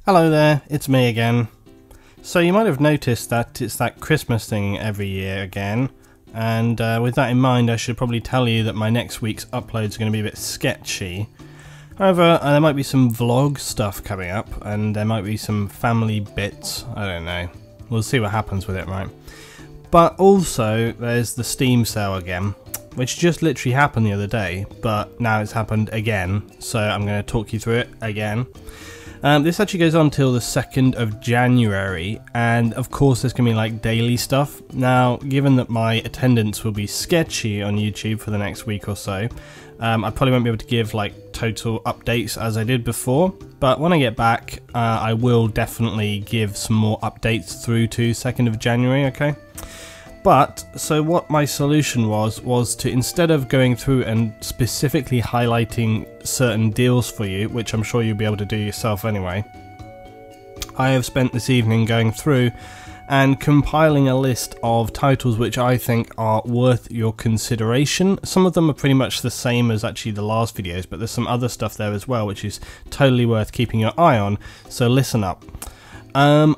Hello there, it's me again. So you might have noticed that it's that Christmas thing every year again, and with that in mind I should probably tell you that my next week's uploads are going to be a bit sketchy. However, there might be some vlog stuff coming up, and there might be some family bits, I don't know. We'll see what happens with it, right? But also, there's the Steam sale again, which just literally happened the other day, but now it's happened again, so I'm going to talk you through it again. This actually goes on till the 2nd of January, and of course there's going to be like daily stuff. Now, given that my attendance will be sketchy on YouTube for the next week or so, I probably won't be able to give like total updates as I did before, but when I get back I will definitely give some more updates through to 2nd of January, okay? But, so what my solution was to, instead of going through and specifically highlighting certain deals for you, which I'm sure you'll be able to do yourself anyway, I have spent this evening going through and compiling a list of titles which I think are worth your consideration. Some of them are pretty much the same as actually the last videos, but there's some other stuff there as well which is totally worth keeping your eye on, so listen up.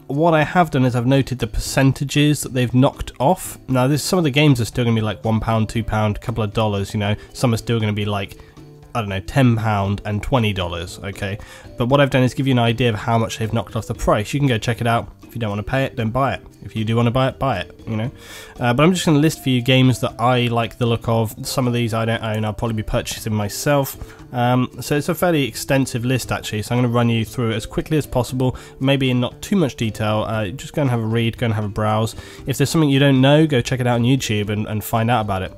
What I have done is I've noted the percentages that they've knocked off. Now, some of the games are still going to be like £1, £2, a couple of dollars, you know. Some are still going to be like, I don't know, £10 and $20, okay? But what I've done is give you an idea of how much they've knocked off the price. You can go check it out. If you don't want to pay it, don't buy it. If you do want to buy it, you know. But I'm just going to list for you games that I like the look of. Some of these I don't own, I'll probably be purchasing myself. So it's a fairly extensive list actually, so I'm going to run you through it as quickly as possible, maybe in not too much detail. Just go and have a read, go and have a browse. If there's something you don't know, go check it out on YouTube and find out about it.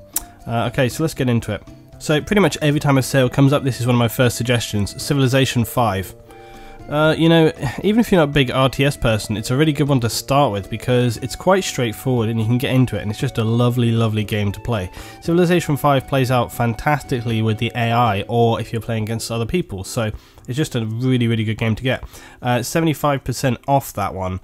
Okay, so let's get into it. So pretty much every time a sale comes up, this is one of my first suggestions, Civilization 5. You know, even if you're not a big RTS person, it's a really good one to start with because it's quite straightforward and you can get into it, and it's just a lovely, lovely game to play. Civilization 5 plays out fantastically with the AI, or if you're playing against other people, so it's just a really, really good game to get. 75% off that one,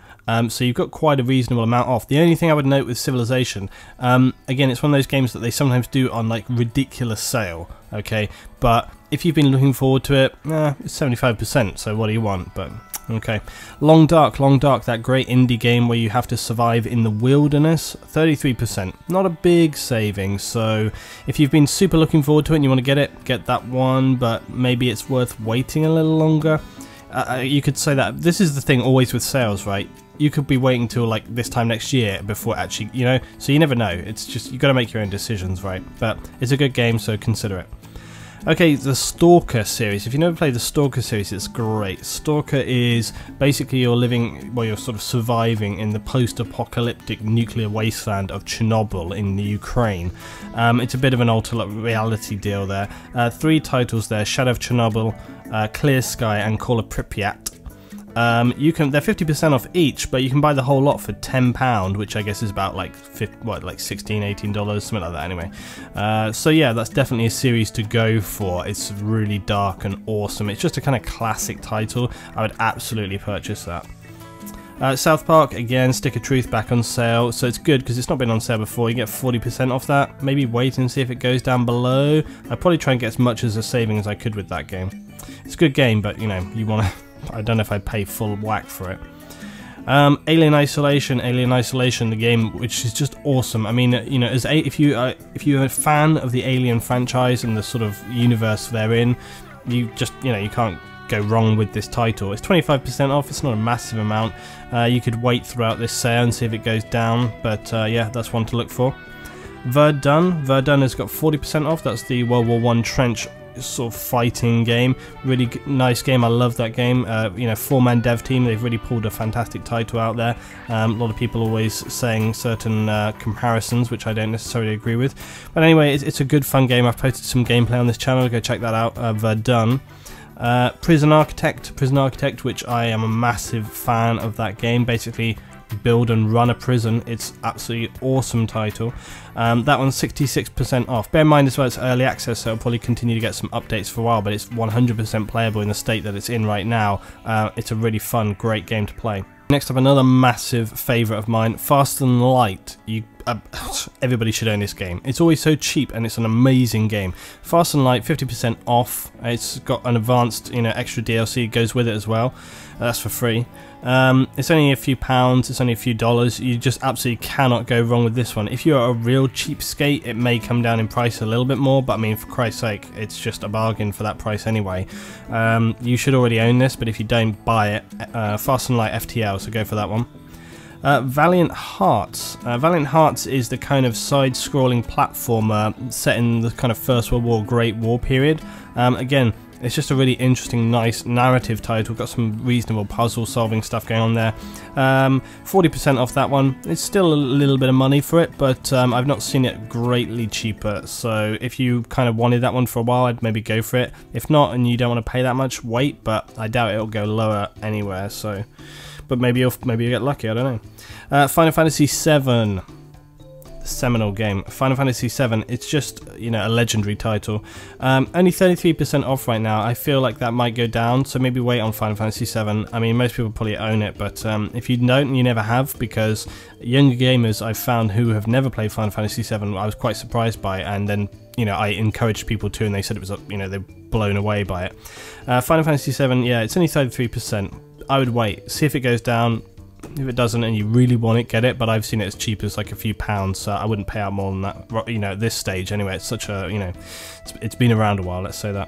so you've got quite a reasonable amount off. The only thing I would note with Civilization, again, it's one of those games that they sometimes do on like ridiculous sale, okay, but if you've been looking forward to it, it's 75%, so what do you want? But okay. Long Dark, that great indie game where you have to survive in the wilderness, 33%. Not a big saving, so if you've been super looking forward to it and you want to get that one, but maybe it's worth waiting a little longer. You could say that. This is the thing always with sales, right? You could be waiting till like this time next year before actually, you know, so you never know. It's just, you got to make your own decisions, right? But it's a good game, so consider it. Okay, the Stalker series. If you've never played the Stalker series, it's great. Stalker is basically you're living, well, you're sort of surviving in the post-apocalyptic nuclear wasteland of Chernobyl in the Ukraine. It's a bit of an alternate reality deal there. 3 titles there: Shadow of Chernobyl, Clear Sky, and Call of Pripyat. They're 50% off each, but you can buy the whole lot for £10, which I guess is about like $16, $18, something like that anyway. So yeah, that's definitely a series to go for. It's really dark and awesome. It's just a kind of classic title. I would absolutely purchase that. South Park, again, Stick of Truth back on sale, so it's good because it's not been on sale before. You get 40% off that. Maybe wait and see if it goes down below. I'd probably try and get as much as a saving as I could with that game. It's a good game, but you know, you want to... I don't know if I'd pay full whack for it. Alien Isolation, the game, which is just awesome. I mean, you know, if you're a fan of the Alien franchise and the sort of universe they're in, you can't go wrong with this title. It's 25% off. It's not a massive amount. You could wait throughout this sale and see if it goes down, but yeah, that's one to look for. Verdun has got 40% off. That's the World War I trench sort of fighting game. Really nice game. I love that game. You know, 4-man dev team. They've really pulled a fantastic title out there. A lot of people always saying certain comparisons, which I don't necessarily agree with. But anyway, it's a good fun game. I've posted some gameplay on this channel. Go check that out. Verdun. Prison Architect, which I am a massive fan of that game. Basically, build and run a prison. It's absolutely awesome title. That one's 66% off. Bear in mind as well, it's early access, so it'll probably continue to get some updates for a while, but it's 100% playable in the state that it's in right now. It's a really fun, great game to play. Next up, another massive favourite of mine, Faster Than Light. everybody should own this game. It's always so cheap and it's an amazing game. Fast and Light, 50% off. It's got an advanced, extra DLC goes with it as well. That's for free. It's only a few pounds, it's only a few dollars. You just absolutely cannot go wrong with this one. If you're a real cheapskate, it may come down in price a little bit more, but I mean, for Christ's sake, it's just a bargain for that price anyway. You should already own this, but if you don't, buy it. Fast and Light FTL, so go for that one. Valiant Hearts. Valiant Hearts is the kind of side-scrolling platformer set in the kind of First World War, Great War period. Again, it's just a really interesting, nice narrative title. Got some reasonable puzzle-solving stuff going on there. 40% off that one. It's still a little bit of money for it, but I've not seen it greatly cheaper. So if you kind of wanted that one for a while, I'd maybe go for it. If not, and you don't want to pay that much, wait. But I doubt it'll go lower anywhere. So. But maybe you'll get lucky, I don't know. Final Fantasy VII, seminal game. Final Fantasy VII, it's just, a legendary title. Only 33% off right now. I feel like that might go down, so maybe wait on Final Fantasy VII. I mean, most people probably own it, but if you don't, you never have, because younger gamers I've found who have never played Final Fantasy VII, I was quite surprised by, and then, I encouraged people to, and they said it was, they're blown away by it. Final Fantasy VII, yeah, it's only 33%. I would wait, see if it goes down. If it doesn't and you really want it, get it, but I've seen it as cheap as like a few pounds, so I wouldn't pay out more than that, at this stage anyway. It's such a, it's been around a while, let's say that.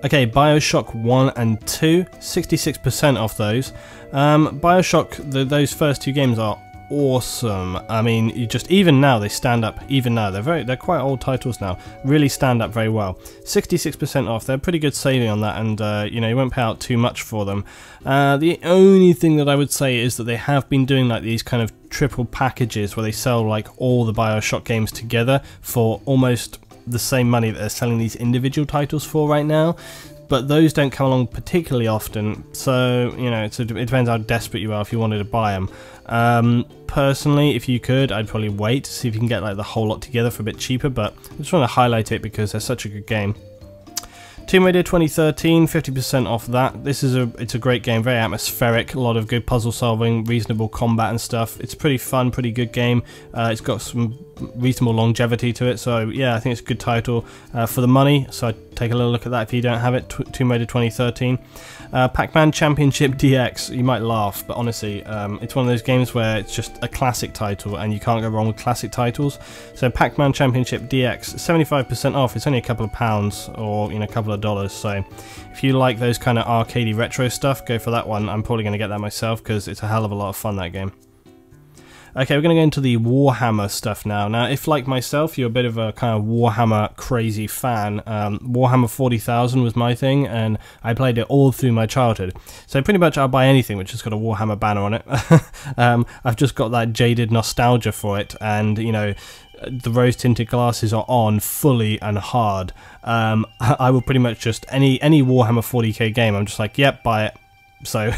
Okay, BioShock 1 and 2, 66% off those. BioShock, those first two games are awesome. I mean, even now they stand up. Even now they're quite old titles now. Really stand up very well. 66% off. They're pretty good saving on that, and you won't pay out too much for them. The only thing that I would say is that they have been doing like these kind of triple packages where they sell like all the BioShock games together for almost the same money that they're selling these individual titles for right now. But those don't come along particularly often, so it depends how desperate you are if you wanted to buy them. Personally, if you could, I'd probably wait to see if you can get like the whole lot together for a bit cheaper, but I just want to highlight it because they're such a good game. Tomb Raider 2013, 50% off that. It's a great game, very atmospheric, a lot of good puzzle solving, reasonable combat and stuff. It's a pretty fun, pretty good game. It's got some reasonable longevity to it, so yeah, I think it's a good title for the money, so I'd take a little look at that if you don't have it. Tomb Raider 2013. Pac-Man Championship DX, you might laugh, but honestly, it's one of those games where it's just a classic title and you can't go wrong with classic titles. So Pac-Man Championship DX, 75% off. It's only a couple of pounds or a couple of dollars, so if you like those kind of arcadey retro stuff, go for that one. I'm probably going to get that myself because it's a hell of a lot of fun, that game. Okay, we're going to go into the Warhammer stuff now. Now, if like myself, you're a bit of a kind of Warhammer crazy fan, Warhammer 40,000 was my thing, and I played it all through my childhood. So pretty much I'll buy anything which has got a Warhammer banner on it. I've just got that jaded nostalgia for it, and the rose-tinted glasses are on fully and hard. I will pretty much just, any Warhammer 40k game, I'm just like, yep, buy it. So,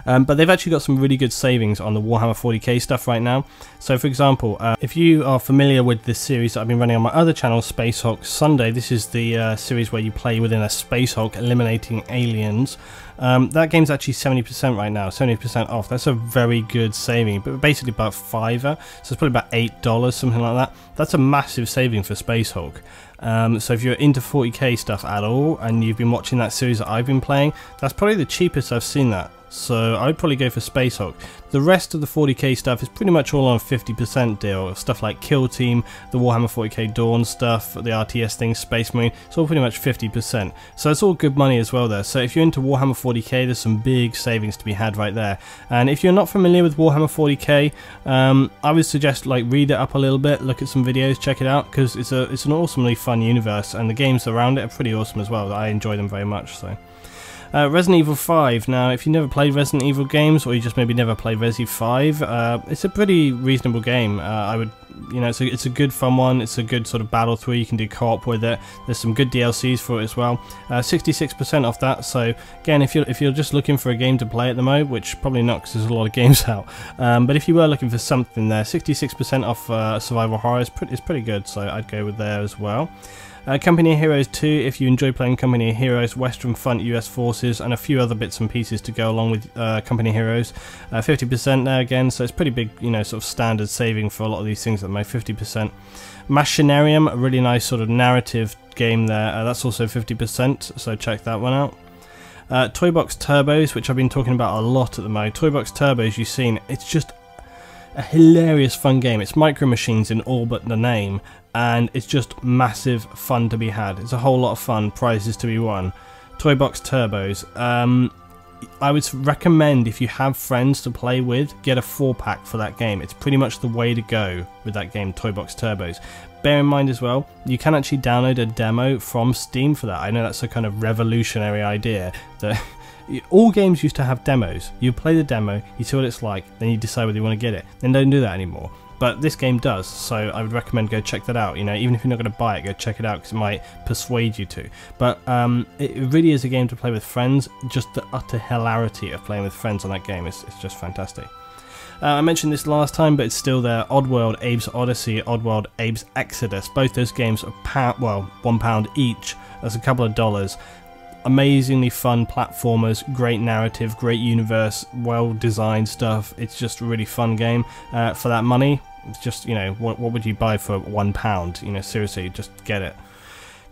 but they've actually got some really good savings on the Warhammer 40k stuff right now. So for example, if you are familiar with this series that I've been running on my other channel, Space Hulk Sunday, this is the series where you play within a Space Hulk eliminating aliens. That game's actually 70% right now, 70% off. That's a very good saving, but basically about $5, so it's probably about $8, something like that. That's a massive saving for Space Hulk. So if you're into 40k stuff at all, and you've been watching that series that I've been playing, that's probably the cheapest I've seen that. So I'd probably go for Space Hulk. The rest of the 40k stuff is pretty much all on a 50% deal. Stuff like Kill Team, the Warhammer 40k Dawn stuff, the RTS thing, Space Marine, it's all pretty much 50%. So it's all good money as well there. So if you're into Warhammer 40k, there's some big savings to be had right there. And if you're not familiar with Warhammer 40k, I would suggest like read it up a little bit, look at some videos, check it out, because it's an awesomely fun universe, and the games around it are pretty awesome as well. I enjoy them very much. So. Resident Evil 5. Now, if you never played Resident Evil games, or you just maybe never played Resi 5, it's a pretty reasonable game. I would, it's a good fun one. It's a good sort of battle through. You can do co-op with it. There's some good DLCs for it as well. 66% off that. So again, if you're just looking for a game to play at the moment, which probably not because there's a lot of games out, but if you were looking for something there, 66% off survival horror is pretty good. So I'd go with there as well. Company of Heroes 2, if you enjoy playing Company of Heroes, Western Front, US Forces, and a few other bits and pieces to go along with Company of Heroes. 50% there again, so it's pretty big, sort of standard saving for a lot of these things games at the moment, 50%. Machinarium, a really nice sort of narrative game there, that's also 50%, so check that one out. Toy Box Turbos, which I've been talking about a lot at the moment. Toy Box Turbos, you've seen, it's just a hilarious fun game. It's Micro Machines in all but the name, and it's just massive fun to be had. It's a whole lot of fun, prizes to be won. Toy Box Turbos. I would recommend, if you have friends to play with, get a 4-pack for that game. It's pretty much the way to go with that game, Toy Box Turbos. Bear in mind as well, you can actually download a demo from Steam for that. I know that's a kind of revolutionary idea, that all games used to have demos. You play the demo, you see what it's like, then you decide whether you want to get it. Then don't do that anymore. But this game does, so I would recommend go check that out. You know, even if you're not going to buy it, go check it out because it might persuade you to. But it really is a game to play with friends. Just the utter hilarity of playing with friends on that game is just fantastic. I mentioned this last time, but it's still there. Oddworld, Abe's Odyssey, Oddworld, Abe's Exodus. Both those games are £1 each. That's a couple of dollars. Amazingly fun platformers, great narrative, great universe, well designed stuff. It's just a really fun game. For that money, it's just, you know, what would you buy for £1? You know, seriously, just get it.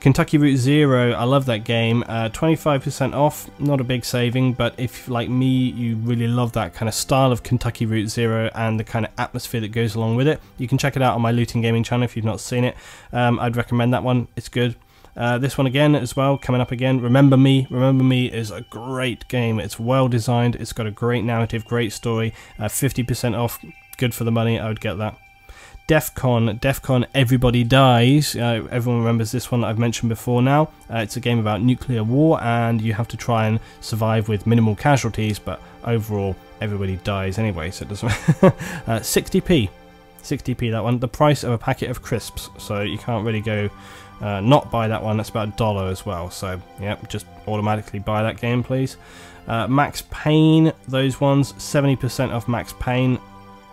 Kentucky Route Zero, I love that game. 25% off, not a big saving, but if, like me, you really love that kind of style of Kentucky Route Zero and the kind of atmosphere that goes along with it, you can check it out on my Looting Gaming channel if you've not seen it. I'd recommend that one, it's good. This one again as well, coming up again, Remember Me. Remember Me is a great game. It's well designed, it's got a great narrative, great story. 50% off, good for the money, I would get that. DEF CON, Everybody Dies. Everyone remembers this one that I've mentioned before now. It's a game about nuclear war, and you have to try and survive with minimal casualties, but overall everybody dies anyway, so it doesn't 60p. 60p that one, the price of a packet of crisps, so you can't really go not buy that one. That's about $1 as well, so yeah, just automatically buy that game please. Max Payne, those ones, 70% off Max Payne,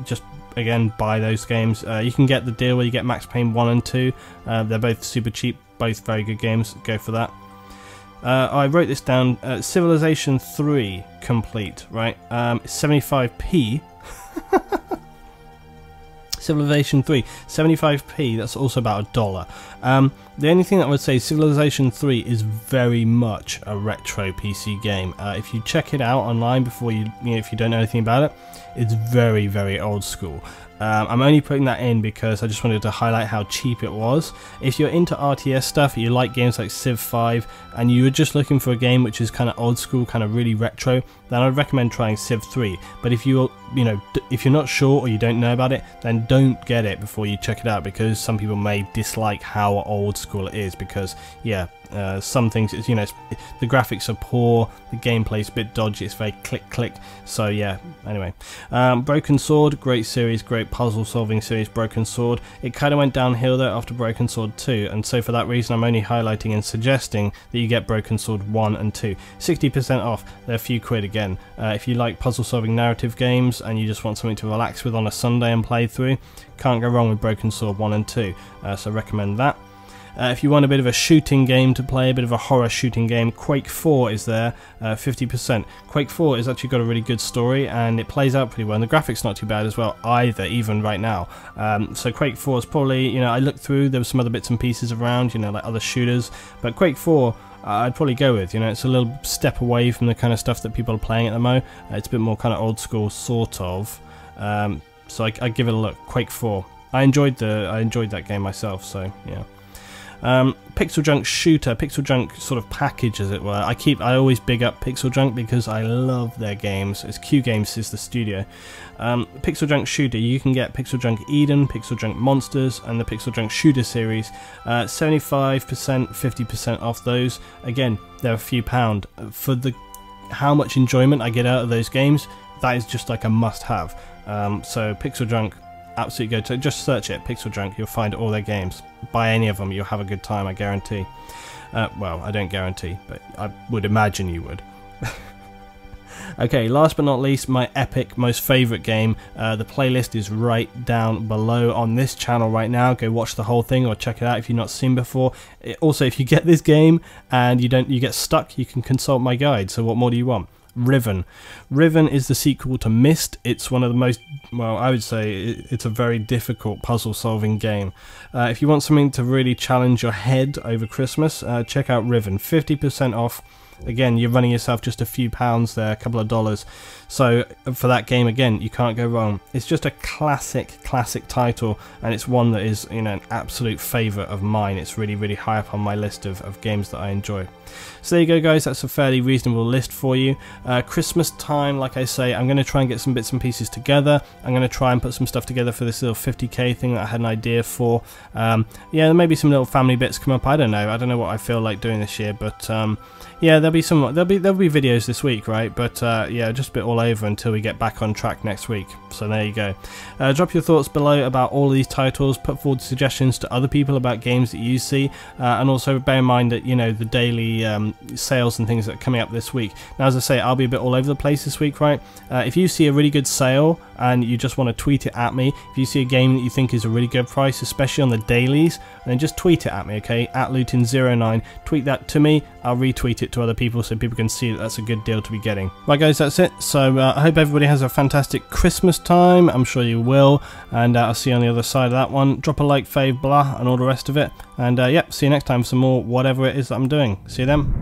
just again buy those games. You can get the deal where you get Max Payne 1 and 2, they're both super cheap, both very good games, go for that. I wrote this down, Civilization 3 complete, right, 75p. Civilization 3, 75p, that's also about $1. The only thing that I would say, Civilization 3 is very much a retro PC game. If you check it out online before if you don't know anything about it, it's very, very old school. I'm only putting that in because I just wanted to highlight how cheap it was. If you're into RTS stuff, you like games like Civ 5, and you were just looking for a game which is kind of old school, kind of really retro, then I'd recommend trying Civ 3. But if you're not sure or you don't know about it, then don't get it before you check it out, because some people may dislike how old school it is, because yeah, some things, the graphics are poor, the gameplay's a bit dodgy, it's very click, so yeah, anyway. Broken Sword, great series, great puzzle solving series, Broken Sword. It kind of went downhill though after Broken Sword 2, and so for that reason I'm only highlighting and suggesting that you get Broken Sword 1 and 2. 60% off, they're a few quid again. If you like puzzle solving narrative games and you just want something to relax with on a Sunday and play through, can't go wrong with Broken Sword 1 and 2, so recommend that. If you want a bit of a shooting game to play, a bit of a horror shooting game, Quake 4 is there, 50%. Quake 4 has actually got a really good story, and it plays out pretty well, and the graphics not too bad as well either, even right now. So Quake 4 is probably, I looked through, there were some other bits and pieces around, like other shooters, but Quake 4 I'd probably go with, it's a little step away from the kind of stuff that people are playing at the moment. It's a bit more kind of old school, sort of. So I give it a look. Quake 4. I enjoyed that game myself, so yeah. Pixel Junk Shooter, Pixel Junk sort of package as it were. I always big up Pixel Junk because I love their games. It's Q Games is the studio. Pixel Junk Shooter, you can get Pixel Junk Eden, Pixel Junk Monsters, and the Pixel Junk Shooter series. 75%, 50% off those. Again, they're a few pound. For how much enjoyment I get out of those games, that is just like a must-have. So Pixel Junk, absolutely go to, just search it, Pixel Junk, you'll find all their games. Buy any of them, you'll have a good time, I guarantee. Well, I don't guarantee, but I would imagine you would. Okay, last but not least, my epic, most favourite game. The playlist is right down below on this channel right now. Go watch the whole thing or check it out if you've not seen before. Also, if you get this game and you get stuck, you can consult my guide. So what more do you want? Riven. Riven is the sequel to Myst. It's one of the most, well, I would say it's a very difficult puzzle solving game. If you want something to really challenge your head over Christmas, check out Riven. 50% off. Again, you're running yourself just a few pounds there, a couple of dollars. So for that game, again, you can't go wrong. It's just a classic title, and it's one that is, you know, an absolute favourite of mine. It's really, really high up on my list of games that I enjoy. So there you go, guys. That's a fairly reasonable list for you. Christmas time, like I say, I'm going to try and get some bits and pieces together. I'm going to try and put some stuff together for this little 50k thing that I had an idea for. Yeah, there may be some little family bits come up. I don't know what I feel like doing this year, but yeah, there'll be videos this week, right? But yeah, just a bit all over until we get back on track next week. So there you go. Drop your thoughts below about all of these titles. Put forward suggestions to other people about games that you see, and also bear in mind that, you know, the daily sales and things that are coming up this week. Now, as I say, I'll be a bit all over the place this week, right? If you see a really good sale and you just want to tweet it at me, if you see a game that you think is a really good price, especially on the dailies, then just tweet it at me, okay? At Lutin09. Tweet that to me. I'll retweet it to other people so people can see that that's a good deal to be getting. Right, guys, that's it. So I hope everybody has a fantastic Christmas time. I'm sure you will, and I'll see you on the other side of that one. Drop a like, fave, blah, and all the rest of it. And yeah, see you next time for some more whatever it is that I'm doing. See you then.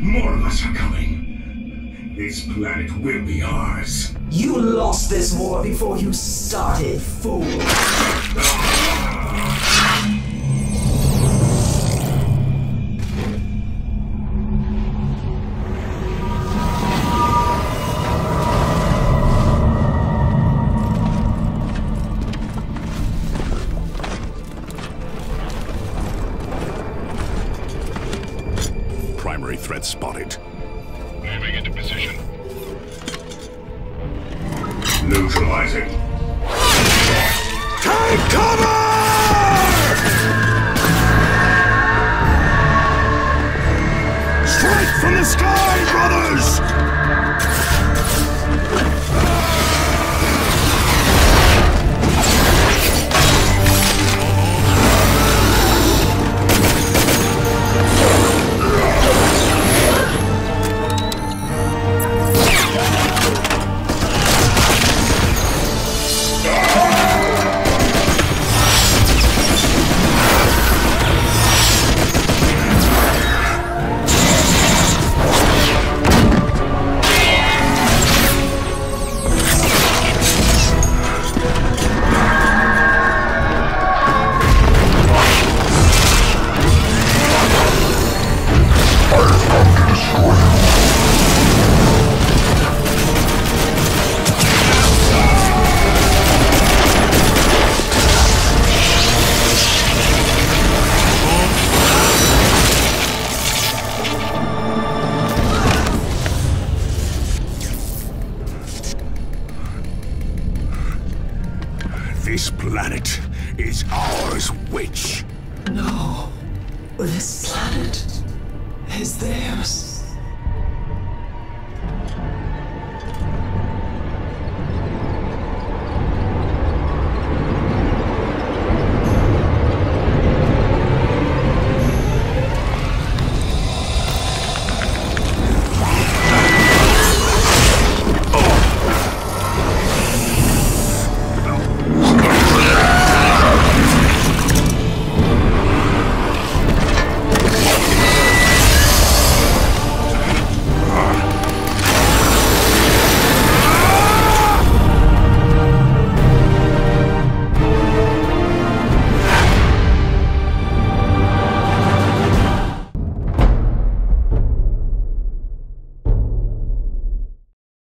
More of us are coming. This planet will be ours. You lost this war before you started, fool. Primary threat spotted. Moving into position. Neutralizing. Take cover! Strike from the sky, brothers! This planet is ours, witch. No, this planet is theirs.